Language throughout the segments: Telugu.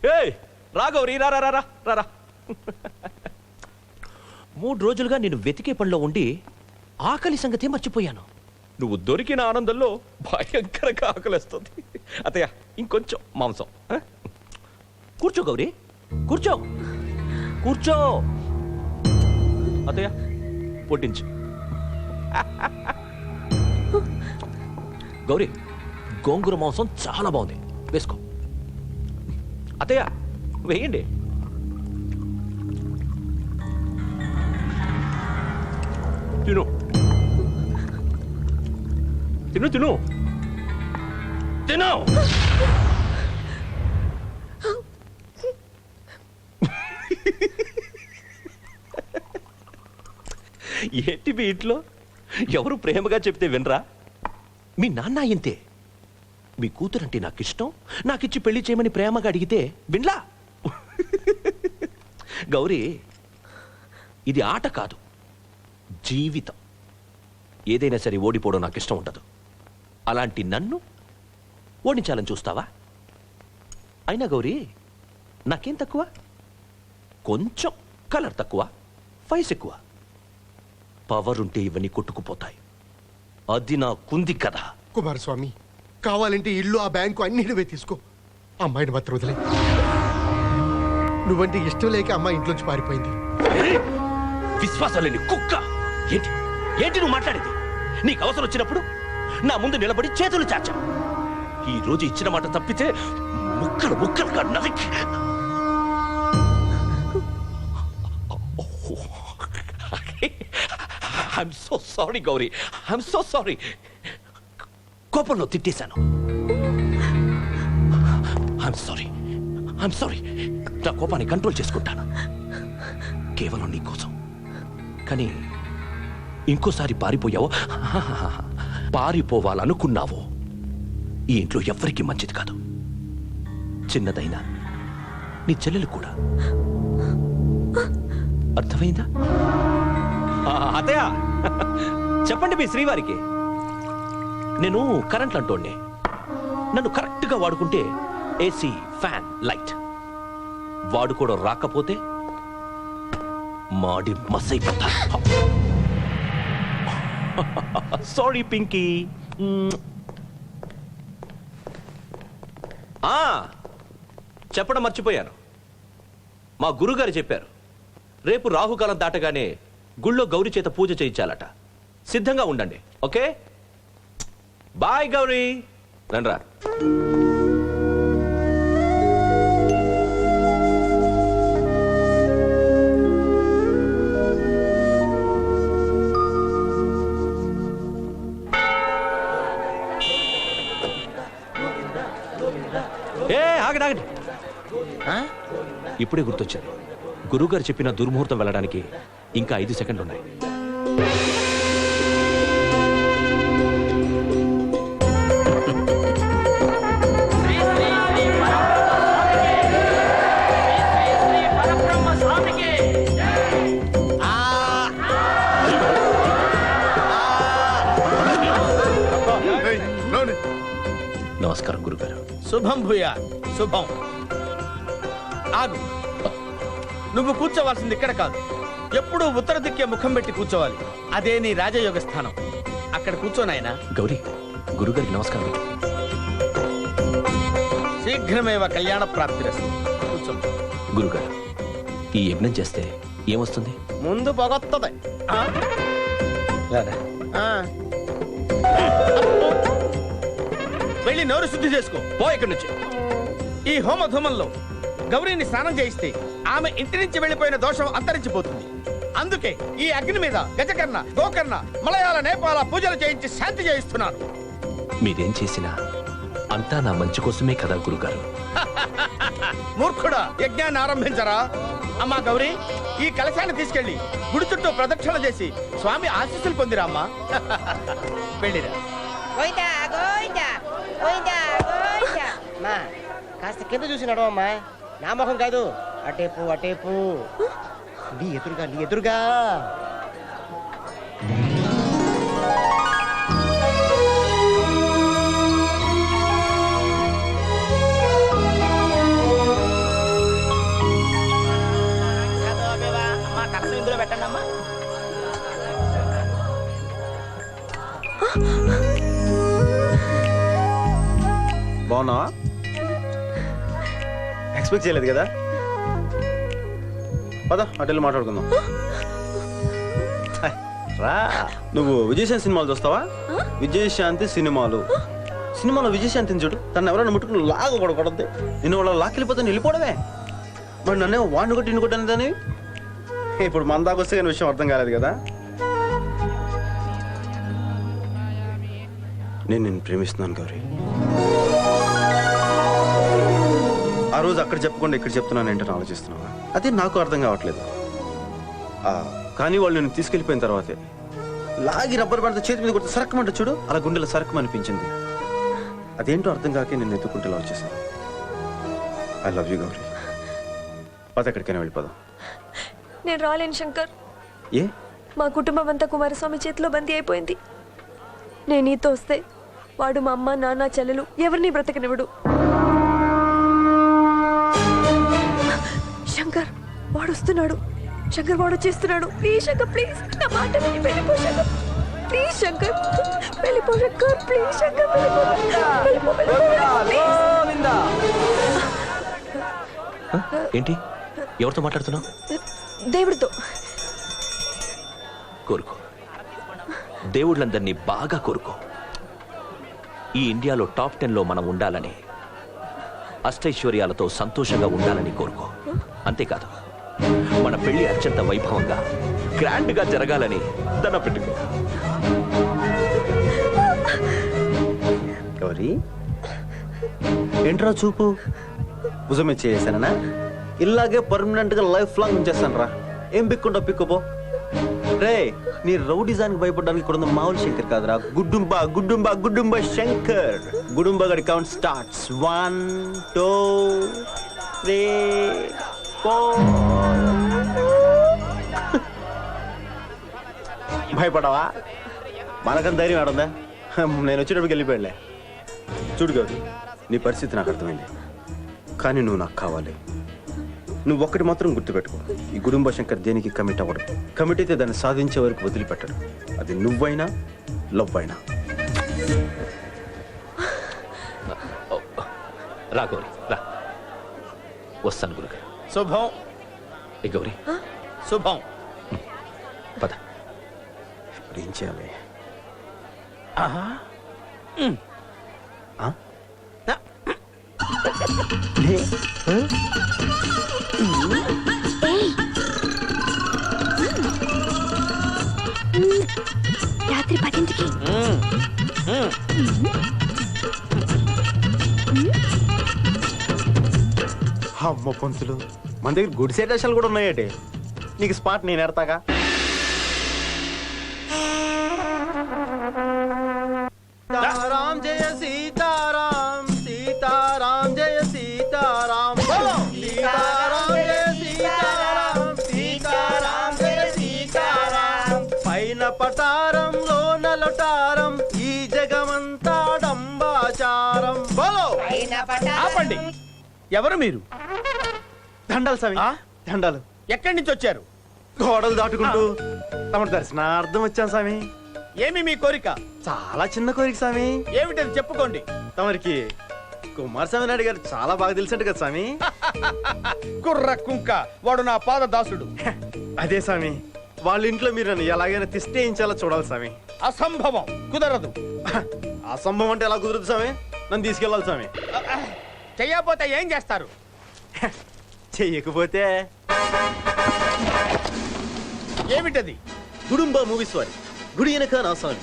ఏయ్ రా గౌరీ, రా రా రా రా రా. 3 రోజులుగా నేను వెతికే పనిలో ఉండి ఆకలి సంగతే మర్చిపోయాను. నువ్వు దొరికిన ఆనందంలో భయంకరంగా ఆకలిస్తుంది. అత్తయ్య ఇంకొంచెం మాంసం. కూర్చో గౌరీ, కూర్చో కూర్చో. అత్తయ్య పొట్టించు. గౌరీ, గోంగూర మాంసం చాలా బాగుంది, వేసుకో. అత్తయ్య వేయండి. తిను తిను తిను తిను. ఏంటి మీ ఇంట్లో ఎవరు ప్రేమగా చెప్తే వినరా? మీ నాన్న ఇంతే. మీ కూతురంటే నాకు ఇష్టం, నాకిచ్చి పెళ్లి చేయమని ప్రేమగా అడిగితే వినలా? గౌరీ, ఇది ఆట కాదు, జీవితం. ఏదైనా సరే ఓడిపోవడం నాకు ఇష్టం ఉండదు. అలాంటి నన్ను ఓడించాలని చూస్తావా? అయినా గౌరీ, నాకేం తక్కువ? కొంచెం కలర్ తక్కువ, ఫైస్ ఎక్కువ. పవర్ ఉంటే ఇవన్నీ కొట్టుకుపోతాయి. అది నాకుంది కదా. కుమారస్వామి, కావాలంటే ఇల్లు, ఆ బ్యాంకు అన్ని నువ్వే తీసుకో. అమ్మాయిని మాత్రం వదిలే. నువ్వంటే ఇష్టం లేక అమ్మాయి ఇంట్లోంచి పారిపోయింది. విశ్వాసం లేని కుక్క. ఏంటి ఏంటి నువ్వు మాట్లాడేది? నీకు అవసరం వచ్చినప్పుడు నా ముందు నిలబడి చేతులు చాచా. ఈ రోజు ఇచ్చిన మాట తప్పితే ముక్కలు ముక్కలుగా నరికి. I'm so sorry Gauri, I'm so sorry. కోపంలో తిట్టేశాను. I'm sorry, I'm sorry. నా కోపాన్ని కంట్రోల్ చేసుకుంటాను, కేవలం నీ కోసం. కానీ ఇంకోసారి పారిపోయావో, పారిపోవాలనుకున్నావో, ఈ ఇంట్లో ఎవ్వరికీ మంచిది కాదు. చిన్నదైనా నీ చెల్లెలు కూడా. అర్థమైందా? అతయ్య చెప్పండి మీ శ్రీవారికి. నేను కరెంట్ అంటోండి. నన్ను కరెక్ట్గా వాడుకుంటే ఏసీ, ఫ్యాన్, లైట్. వాడుకోవడం రాకపోతే మాడి మసైపోతా. సారీ పింకీ. చెప్పడం మర్చిపోయాను. మా గురుగారు చెప్పారు, రేపు రాహుకాలం దాటగానే గుళ్ళో గౌరీ చేత పూజ చేయించాలట. సిద్ధంగా ఉండండి, ఓకే? బాయ్ గౌరీ. రండ్రా. ఆగండి ఆగండి. ఇప్పుడే గుర్తొచ్చారు. గురువుగారు చెప్పిన దుర్ముహూర్తం వెళ్ళడానికి ఇంకా 5 సెకండ్లు ఉన్నాయి. నమస్కారం గురుగారు. శుభం భూయా. శుభం. ఆగు. నువ్వు కూర్చోవాల్సింది ఇక్కడ కాదు, ఎప్పుడూ ఉత్తర దిక్కే ముఖం పెట్టి కూర్చోవాలి. అదే నీ రాజయోగ స్థానం. అక్కడ కూర్చోనాయనా. గౌరీ, గురుగారికి నమస్కారం. శీఘ్రమేవ కళ్యాణ ప్రాప్తిరస్తు. కూర్చో. గురుగారు, ఈ యజ్ఞం చేస్తే ఏమొస్తుంది? ముందు పొగొత్తది. వెళ్ళి నోరు శుద్ధి చేసుకో. పో ఇక్కడి నుంచి. ఈ హోమధూమంలో గౌరీని స్నానం చేయిస్తే ఆమె ఇంటి నుంచి వెళ్ళిపోయిన దోషం అంతరించిపోతుంది. అందుకే ఈ అగ్ని మీద గజకర్ణ, గోకర్ణ, మలయాళ, నేపాల పూజలు చేయించి శాంతి చేయిస్తున్నాను. మీరేం చేసినా అంతా నా మంచి కోసమే కదా గురుగారు. మూర్ఖుడా, యజ్ఞాన్ని ఆరంభించరా. అమ్మా గౌరీ, ఈ కలశాన్ని తీసుకెళ్లి గుడి చుట్టూ ప్రదక్షిణ చేసి స్వామి ఆశీస్సులు పొందిరా అమ్మా. వెళ్ళిరా. కాస్త కింద చూసి నడవమ్మా. నా ముఖం కాదు, అటేపు అటేపు. నీ ఎదురుగా, నీ ఎదురుగా. బాగున్నావా? ఎక్స్పెక్ట్ చేయలేదు కదా. పద అటెళ్ళి మాట్లాడుకుందాం. రా. నువ్వు విజయశాంతి సినిమాలు చూస్తావా? విజయశాంతి సినిమాలో విజయశాంతిని చూడు. తను ఎవరైనా ముట్టుకుని లాగ కొడకూడదు. నిన్ను వాళ్ళ లాక్కెళ్ళిపోతే వెళ్ళిపోవడమే. మరి నన్నే వాడిని కొట్టి ఇన్ని కొట్టాను. ఇప్పుడు మన దాకా వస్తే కానీ విషయం అర్థం కాలేదు కదా. నేను నిన్ను ప్రేమిస్తున్నాను గౌరీ. ఆ రోజు అక్కడ చెప్పకుండా ఇక్కడ చెప్తున్నాను ఏంటని ఆలోచిస్తున్నావా? అదే నాకు అర్థం కావట్లేదు. కానీ వాళ్ళు నేను తీసుకెళ్ళిపోయిన తర్వాతే లాగి రబ్బర్ బ్యాండ్తో చేతి మీద కొట్టి సరక్కమంటే చూడు, అలా గుండెలో సరక్కం అనిపించింది. అదేంటో అర్థం కాకే నేను ఎత్తుకుంటే ఇలా వచ్చేసాను. I love you Gauri. పద ఎక్కడికైనా వెళ్ళిపోదాం. నేను రాలేను శంకర్. ఏ? మా కుటుంబం అంతా కుమారస్వామి చేతిలో బందీ అయిపోయింది. నేను నీతో వస్తే వాడు మా అమ్మ నాన్న చెల్లెలు ఎవరిని బ్రతకనివ్వడు. శంకర్ వాడు వస్తున్నాడు. శంకర్ వాడు చేస్తున్నాడు. ప్లీజ్ శంకర్, ప్లీజ్ నా మాట విని వెళ్ళిపో శంకర్. ప్లీజ్ శంకర్ వెళ్ళిపో శంకర్. ప్లీజ్ శంకర్ వెళ్ళిపో. ఏంటి? ఎవరితో మాట్లాడుతున్నావు? దేవుడితో. కోరుకో, దేవుళ్ళందరినీ బాగా కోరుకో. ఈ ఇండియాలో టాప్ 10లో మనం ఉండాలని, అష్టైశ్వర్యాలతో సంతోషంగా ఉండాలని కోరుకో. అంతేకాదు, మన పెళ్లి అత్యంత వైభవంగా గ్రాండ్గా జరగాలని దండ పెట్టుకో. గౌరీ ఏంట్రా చూపు? భుజమే చేసానా? ఇలాగే పర్మనెంట్ గా లైఫ్ లాంగ్ ఉంచేస్తాను రా. ఏం పిక్కుంటా పిక్కుపో. రే, నీ రౌడిజానికి భయపడడానికి ఇక్కడ మామూలు శంకర్ కాదురా. గుడ్డుంబా శంకర్. గుడుంబా గడి కౌంట్ స్టార్ట్స్. 1 2 3 4. భయపడవా? మనకం ధైర్యం ఆడుందా? నేను వచ్చేటప్పటికి వెళ్ళిపోయాడులే. చూడు గౌరీ, నీ పరిస్థితి నాకు అర్థమైంది. కానీ నువ్వు నాకు కావాలి. నువ్వు ఒక్కటి మాత్రం గుర్తుపెట్టుకో, ఈ గుడుంబ శంకర్ దేనికి కమిట్ అవ్వడు. కమిట్ అయితే దాన్ని సాధించే వరకు వదిలిపెట్టడు. అది నువ్వైనా లవ్ అయినా. రా గౌరీ, రా. వస్తాను గురుగారు. శుభం. ఏ గౌరీ, శుభం. పద. ఇప్పుడు ఏం చేయాలి? ఆహా. ఆ? రాత్రి 10ంటికి. అమ్మ పంతులు, మన దగ్గర గుడి సెటేషన్లు కూడా ఉన్నాయటే. నీకు స్పాట్ నేను ఎడతాగా. సీతారాం జయ సీతారాం, సీతారాం జయ సీతారాం, సీతారాం జయ సీతారాం, సీతారాం జయ సీతారాం. పైన పటారంలో నలటారం, ఈ జగమంతా డంబాచారం. బోలో. ఆపండి. ఎవరు మీరు? దండాలు స్వామి, దండాలు. ఎక్కడి నుంచి వచ్చారు? గోడలు దాటుకుంటూ తమ దర్శనార్థం వచ్చాను స్వామి. ఏమి మీ కోరిక? చాలా చిన్న కోరిక స్వామి. ఏమిటది చెప్పుకోండి. తమరికి కుమారస్వామి నాయుడు గారు చాలా బాగా తెలిసినట్టు కదా స్వామి. కుర్ర కుంక, వాడు నా పాద దాసుడు. అదే స్వామి, వాళ్ళ ఇంట్లో మీరు నన్ను ఎలాగైనా తిష్టేయించాలో చూడాలి స్వామి. అసంభవం, కుదరదు. అసంభవం అంటే ఎలా కుదురుదు స్వామి? నన్ను తీసుకెళ్ళాలి స్వామి. చెయ్యకపోతే ఏం చేస్తారు? చెయ్యకపోతే ఏమిటది? గుడుంబ మూవీస్ వారి గుడి వెనక నా స్వామి.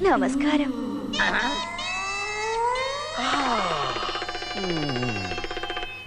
నమస్కారం.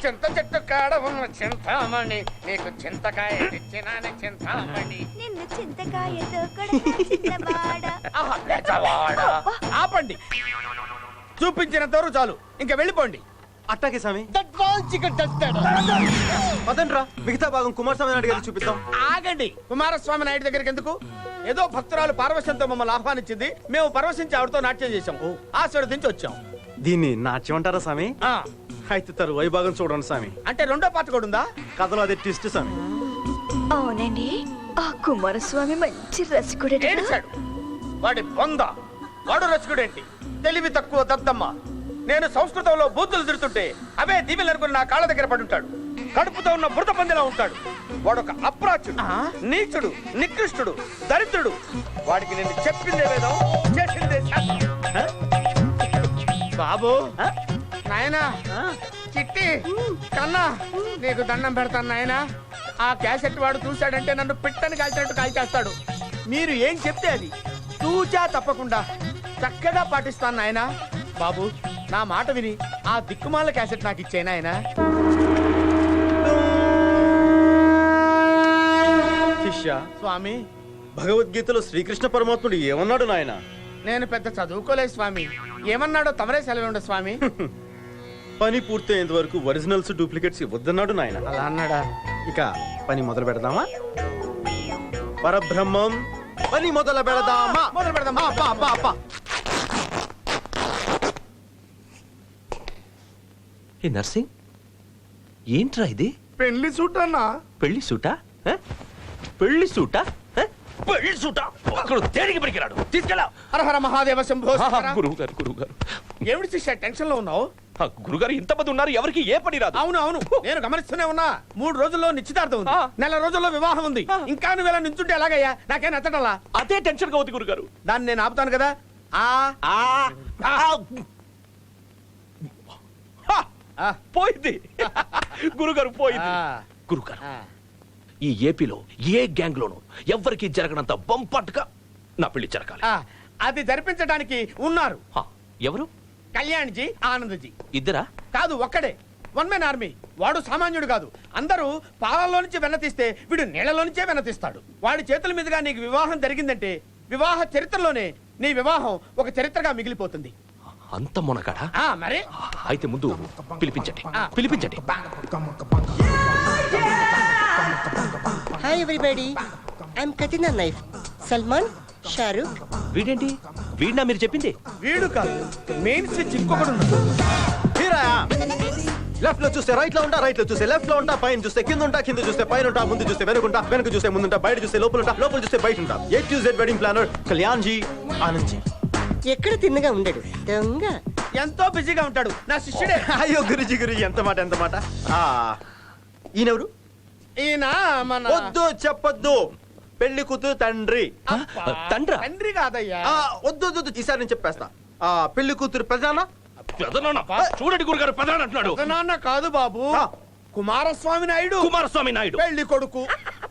చింత చెట్టు కాడ ఉన్న చింతామణి, నీకు చింతకాయ తెచ్చినానే చింతామణి. నిన్ను చింతకాయతో కొడతా. ఆహా, పెద్దవాడా. ఆపండి. చూపించిన తోరు చాలు, ఇంకా వెళ్ళిపోండి. అట్టాకే స్వామి. పదండ్రా, మిగతా భాగం కుమారస్వామి నాయుడు గారికి చూపిద్దాం. ఆగండి. కుమారస్వామి నాయుడు దగ్గరికి ఎందుకు? ఏదో భక్తురాలు పార్వశంతో మమ్మల్ని ఆహ్వానించింది. మేము పరవశించి ఆవిడతో నాట్యం చేశాం. ఆశీర్వదించి వచ్చాం. దీన్ని నాట్యం అంటారా స్వామి? ఆ, అయితే తరువాయి భాగం చూడండి స్వామి. అంటే రెండో పాట కూడా ఉందా? కథలో అదే ట్విస్ట్ స్వామి. అవునండి, ఆ కుమారస్వామి మంచి రసికుడే. ఏడిచాడు వాడి బొంద. వాడు రసికుడేంటి? తెలివి తక్కువ దద్దమ్మ. నేను సంస్కృతంలో బూతులు తిడుతుంటే అవే దీవెలు అనుకుని నా కాళ్ళ దగ్గర పడి ఉంటాడు. కడుపుతో ఉన్న బురద పందిలా ఉంటాడు. వాడొక అప్రాచుడు, నీచుడు, నికృష్టుడు, దరిద్రుడు. వాడికి నేను చెప్పిందే వేదం, చేసిందే శాస్త్రం. బాబు నాయనా, చిట్టి కన్నా నీకు దండం పెడతాను నాయనా. ఆ క్యాసెట్ వాడు చూశాడంటే నన్ను పిట్టని కాల్చినట్టు కాల్చేస్తాడు. మీరు ఏం చెప్తే అది తూచా తప్పకుండా చక్కగా పాటిస్తాను నాయనా. బాబు నా మాట విని ఆ దిక్కుమాల క్యాసెట్ నాకు ఇచ్చేనా ఆయన? శిష్య, స్వామి భగవద్గీతలో శ్రీకృష్ణ పరమాత్ముడు ఏమన్నాడు నాయన? నేను పెద్ద చదువుకోలేదు స్వామి. ఏమన్నాడో తమరే సెలవుండ స్వామి. పని పూర్తయ్యేంత వరకు ఒరిజినల్స్ డూప్లికేట్స్ ఇవ్వద్దన్నాడు నాయన. అలా అన్నాడా? ఇక పని మొదలు పెడదామా? పరబ్రహ్మం, పని మొదలు పెడదామా? మొదలు పెడదాం. అబ్బా, అబ్బా, అబ్బా. ఏ నర్సింగ్, ఏంట్రా ఇది? పెళ్లి సూట్ అన్నా. పెళ్లి సూటా? ఆ? పెళ్లి సూటా? ఆ? పెళ్లి సూటా? అక్కడ దేనికి పనికిరాడు, తీసుకెళ్ళా. హరహర మహాదేవ శంభో శంకర. గురువు గారు ఏమిటి శిష్య టెన్షన్ లో ఉన్నావు? గురుగారు ఇంతమంది ఉన్నారు, ఎవరికి ఏ పని రాదు. అవును అవును, నేను గమనిస్తూనే ఉన్నా. 3 రోజుల్లో నిశ్చితార్థం ఉంది, 1 నెల రోజుల్లో వివాహం ఉంది. ఇంకా నువ్వు ఇలా నించుంటే ఎలాగయ్యా? నాకేం నచ్చటలా. అదే టెన్షన్ గా ఉంది గురుగారు. దాన్ని నేను ఆపుతాను కదా. పోయింది గురుగారు, పోయింది. గురుగారు, ఈ ఏపీలో ఏ గ్యాంగ్ లోనూ ఎవ్వరికి జరగనంత బంపట్గా నా పెళ్లి జరగాలి. అది జరిపించడానికి ఉన్నారు. ఎవరు? కళ్యాణ్జీ, ఆనందజీ. ఇద్దరా? కాదు, ఒక్కడే. 1 man ఆర్మీ. వాడు సామాన్యుడు కాదు. అందరూ పాలల్లో నుంచి వెన్న తీస్తే వీడు నీళ్లలో నుంచే వెన్న తీస్తాడు. వాడి చేతుల మీదుగా నీకు వివాహం జరిగిందంటే వివాహ చరిత్రలోనే నీ వివాహం ఒక చరిత్రగా మిగిలిపోతుంది. అంత మొనగాడా? మరి అయితే ముందు పిలిపించండి, పిలిపించండి. Hi everybody, I'm cutting knife. Salman, Shahrukh. వీడేంటి? వీడినా మీరు చెప్పింది? వీడు కాదు, మెయిన్ స్విచ్ ఇంకొకడు లెఫ్ట్ లో చూస్తే రైట్ లో ఉంటా, రైట్ లో చూస్తే లెఫ్ట్ లో ఉంటా, పైన చూస్తే కింద ఉంటా, కింద చూస్తే పైన ఉంటా, ముందు చూస్తే వెనుకుంటా, వెనక చూస్తే ముందుంటా, బయట చూస్తే లోపల ఉంటా, లోపల చూస్తే బయట ఉంటా. A to Z wedding planner Kalyan ji, Anand ji. ఎక్కడ తిన్నగా ఉండడు దొంగ. ఎంతో బిజీగా ఉంటాడు, నా శిష్యుడే. అయ్యో గురుజీ, గురుజీ, ఎంత మాట, ఎంత మాట. ఈయనెవరు? ఈయన మన వద్దు, చెప్పొద్దు. పెళ్లి కూతురు తండ్రి. తండ్రా? తండ్రి కాదయ్యా. వద్దు వద్దు, ఈసారి నేను చెప్పేస్తా. పెళ్లి కూతురు ప్రధాన. పెదనాన్న. చూడండి గురుగారు, పెదనాన్న అంటున్నాడు. నాన్న కాదు బాబు, కుమారస్వామి నాయుడు. కుమారస్వామి నాయుడు పెళ్లి కొడుకు.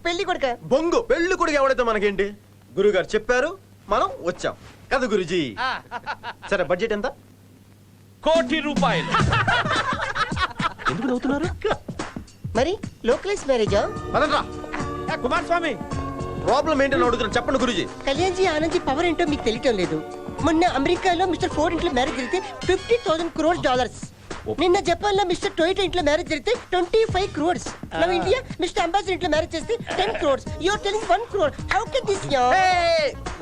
పెళ్లి కొడుక. బొంగు. పెళ్లి కొడుకు ఎవడైతే మనకేంటి? గురుగారు చెప్పారు, మనం వచ్చాం కదా గురుజీ. సరే, బడ్జెట్ ఎంత? 1 కోటి రూపాయలు. ఎందుకు నవ్వుతున్నారు? మరి లోకలైజ్ మ్యారేజా? పదండ్రా. కుమారస్వామి, ప్రాబ్లం ఏంటని అడుగుతున్నా, చెప్పండి గురుజీ. కళ్యాణ్జీ, ఆనంద్జీ పవర్ ఏంటో మీకు తెలియటం లేదు. మొన్న అమెరికాలో మిస్టర్ ఫోర్డ్ ఇంట్లో మ్యారేజ్ జరిగితే $50,000 crores. నిన్న జపాన్ లో మిస్టర్ టొయోటా ఇంట్లో మ్యారేజ్ జరిగితే 25 crores. Now India mister ambassador ఇంట్లో మ్యారేజ్ చేస్తే 10 crores. You are telling 1 crore. How can this yeah?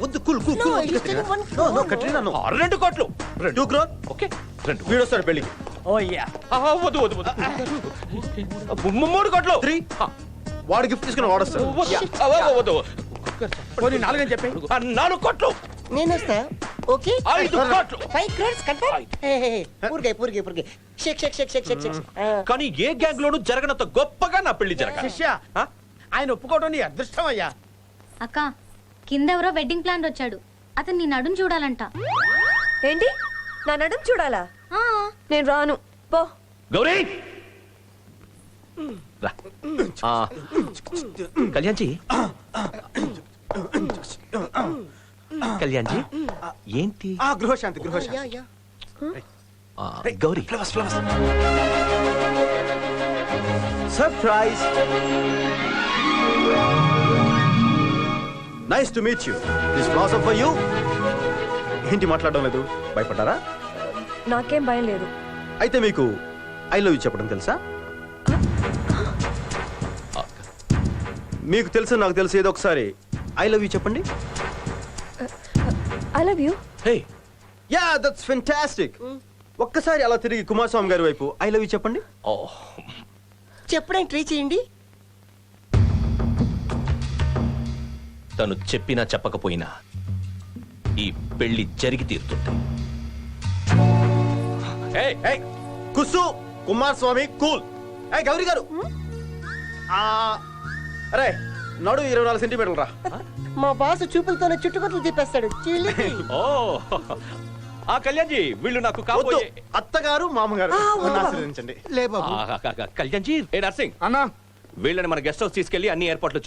వద్దు, cool cool No, cool. he's telling 1 no no, crore. Katrina no. 2 కోట్లు. 2 crore. ఓకే, 2. వీడొస్తాడు పెళ్లికి. వద్దు వద్దు వద్దు. 3 కోట్లు. 3. వాడు గిఫ్ట్ తీసుకుని వాడొస్తాడు. వద్దు. పోనీ 4 అని చెప్పి. 4 కోట్లు. నేను వస్తా. ఓకే, 5 కోట్లు. 5 crores కన్ఫర్మ్. పూర్గే షేక్ షేక్ షేక్ షేక్ షేక్ షేక్. కానీ ఏ గ్యాంగ్ లోనూ జరగనంత గొప్పగా నా పెళ్లి జరగాలి. శిష్య, ఆయన ఒప్పుకోవడం నీ అదృష్టం అయ్యా. అక్క, కిందెవరో వెడ్డింగ్ ప్లాన్ వచ్చాడు. అతను నీ నడుం చూడాలంట. ఏంటి? నా నడుం చూడాలా? ఆ, నేను రాను, పో. గౌరీ రా. కళ్యాణ్జీ, కళ్యాణ్జీ, ఏంటి? గృహశాంతి, గృహశాంతి. Yeah yeah. Gauri, surprise. Nice to meet you. This flowers are for you. ఏంటి మాట్లాడడం లేదు? భయపడ్డారా? నాకేం భయం లేదు. అయితే మీకు ఐ లవ్ యూ చెప్పడం తెలుసా? మీకు తెలుసు, నాకు తెలుసు. ఏదో ఒకసారి ఐ లవ్ యూ చెప్పండి. I love you. Hey, yeah, that's fantastic. ఒక్కసారి అలా తిరిగి కుమారస్వామి గారి వైపు ఐ లవ్ యూ చెప్పండి. చెప్పడానికి ట్రై చేయండి. తను చెప్పినా చెప్పకపోయినా ఈ పెళ్లి జరిగి తీరుతుంది. ఏయ్, ఏయ్ కుస్సు కుమారస్వామి కూల్ ఏయ్ గౌరీ గారు అరే నడు 24 సెంటీమీటర్లు రా. మా బాస్ చూపులతోనే చుట్టుకొట్లు తిప్పేస్తాడు చిలిపి. ఓ ఆ కళ్యాణ్జీ వీళ్ళు నాకు వద్దు కాబోయే అత్తగారు మామగారు నన్ను ఆశీర్వదించండి. లే బాబు. కళ్యాణ్జీ ఏ నర్సింగ్ అన్నా వీళ్ళని మన గెస్ట్ హౌస్ తీసుకెళ్లి అన్ని ఏర్పాట్లు